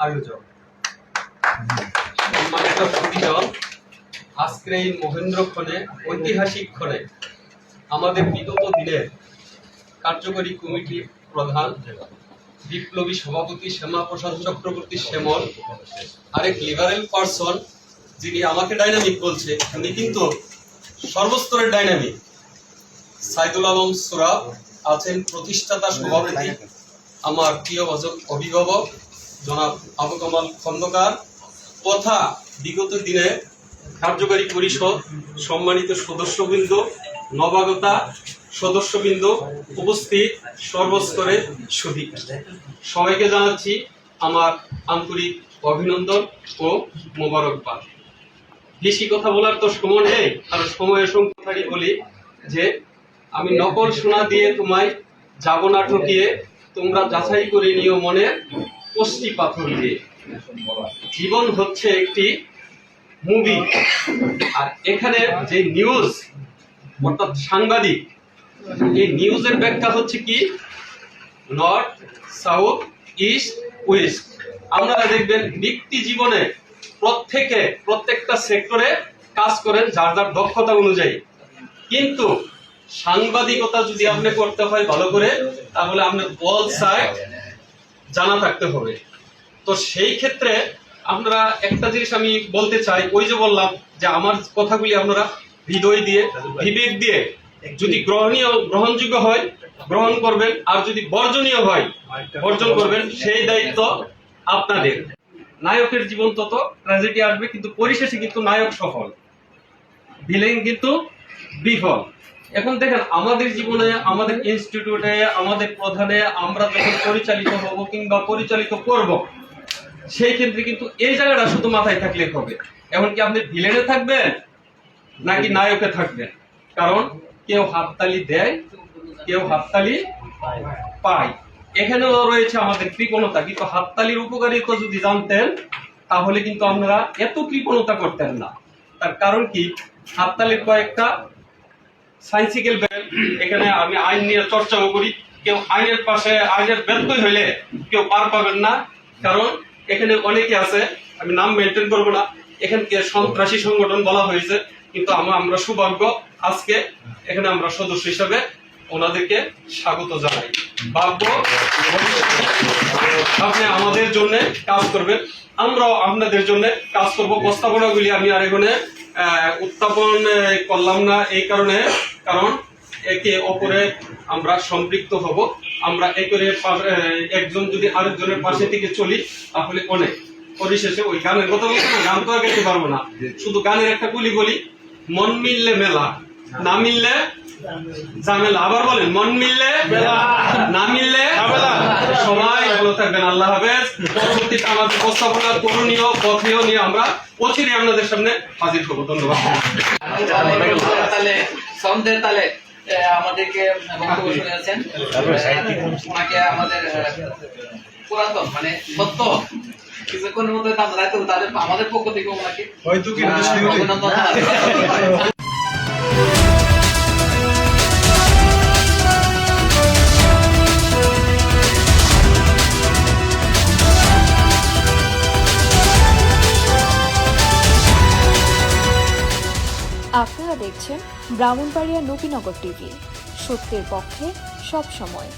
আয়োজক, সম্মানিত সুধীজন, আজকের এই মহেন্দ্রক্ষণে, ঐতিহাসিক ক্ষণে আমাদের বিগত দিনের কার্যকরী কমিটির প্রধান বিপ্লবী সভাপতি শ্যামাপ্রসাদ চক্রবর্তী শ্যামল, আরেক লিবারেল পার্সন যিনি আমাকে ডাইনামিক বলছে, উনি কিন্তু সর্বস্তরের ডাইনামিক, সাইদুল আলম সুরাব আছেন প্রতিষ্ঠাতা সভাপতি, আমার প্রিয় অভিভাবক জনাব আবু কামাল খন্দকার, তথা বিগত দিনে কার্যকারী পরিষদ সম্মানিত সদস্যবৃন্দ, নবাগতা সদস্যবৃন্দ, উপস্থিত সর্বস্তরের সুধী, সবাইকে জানাচ্ছি আমার আন্তরিক অভিনন্দন ও মোবারকবাদ। বেশি কথা বলার তো সময় নেই, আর সময়ের সংখ্যাটি বলি যে আমি নকল সোনা দিয়ে তোমায় যাব না ঠকিয়ে, তোমরা যাচাই করে নিও মনে কষ্টি পাথর দিয়ে। জীবন হচ্ছে একটি মুভি, আর এখানে যে নিউজ অর্থাৎ সাংবাদিক, এই নিউজের ব্যাখ্যা হচ্ছে কি নর্থ, সাউথ, ইস্ট, ওয়েস্ট। আপনারা দেখবেন ব্যক্তি জীবনে প্রত্যেকটা সেক্টরে কাজ করেন যার যার দক্ষতা অনুযায়ী, কিন্তু সাংবাদিকতা যদি আপনি করতে হয় ভালো করে, তাহলে আপনার অল সাইড জানা থাকতে হবে। তো সেই ক্ষেত্রে আপনারা একটা জিনিস আমি বলতে চাই, ওই যে বললাম যে আমার কথাগুলি আপনারা হৃদয় দিয়ে, বিবেক দিয়ে যদি গ্রহণযোগ্য হয় গ্রহণ করবেন, আর যদি বর্জনীয় হয় বর্জন করবেন। সেই দায়িত্ব আপনাদের। নায়কের জীবন তত ট্র্যাজেডি আসবে, কিন্তু পরিশেষে কিন্তু নায়ক সফল, ভিলেন কিন্তু বিফল। এখন দেখেন আমাদের জীবনে, আমাদের ইনস্টিটিউটে, আমাদের প্রধানে আমরা যখন পরিচালিত হব কিংবা পরিচালিত করব, সেই ক্ষেত্রে কিন্তু এই জায়গাটা শুধু মাথায় থাকলে হবে। এখন কি আপনি ভিলেনে থাকবেন নাকি নায়কে থাকবেন? কারণ কেউ হাততালি দেয়, কেউ হাততালি পায়। এখানেও রয়েছে আমাদের কৃপণতা, কিন্তু হাততালির উপকারিতা যদি জানতেন তাহলে কিন্তু আপনারা এত কৃপণতা করতেন না। তার কারণ কি, হাততালির কয়েকটা সায়েন্সিক্যাল, এখানে আমি আইন নিয়ে চর্চাও করি, কেউ আইনের পাশে, আইনের ব্যত্যয় হইলে কেউ পার পাবেন না। কারণ এখানে অনেকে আছে, আমি নাম মেনটেন করবো না, এখানকে সন্ত্রাসী সংগঠন বলা হয়েছে, কিন্তু আমরা সৌভাগ্য আজকে এখানে আমরা সদস্য হিসাবে ওনাদেরকে স্বাগত জানাই। ভাববো আপনি আমাদের জন্য কাজ করবেন, আমরাও আপনাদের জন্য কাজ করব। প্রস্তাবনাগুলি আমি আর এখানে উত্থাপন করলাম না এই কারণে, কারণ একে অপরে আমরা সম্পৃক্ত হব। আমরা একে একজন যদি আরেকজনের পাশে থেকে চলি তাহলে অনেক। পরিশেষে ওই গানের কথা বলতে না, গান তো আর গাইতে পারবো না, শুধু গানের একটা কুলি বলি, মন মিললে মেলা, না মিললে ঝামেলা। আবার বলেন, মন মিললে মেলা, না মিললে ঝামেলা। সবাই ভালো থাকবেন, আল্লাহ হাফেজ। পরবর্তীতে আমাদের প্রস্তাবনা করণীয় পথেও নিয়ে আমরা অচিরে আপনাদের সামনে হাজির হবো। ধন্যবাদ। তাহলে আমাদেরকে বক্তব্য শুনেছেন, ওনাকে আমাদের পুরাতন মানে সত্য কিছুক্ষণের মধ্যে তাদের আমাদের পক্ষ থেকে ওনাকে অভিনন্দন জানাচ্ছি। আপনারা দেখছেন ব্রাহ্মণবাড়িয়া নবীনগর টিভি, সত্যের পক্ষে সব সময়।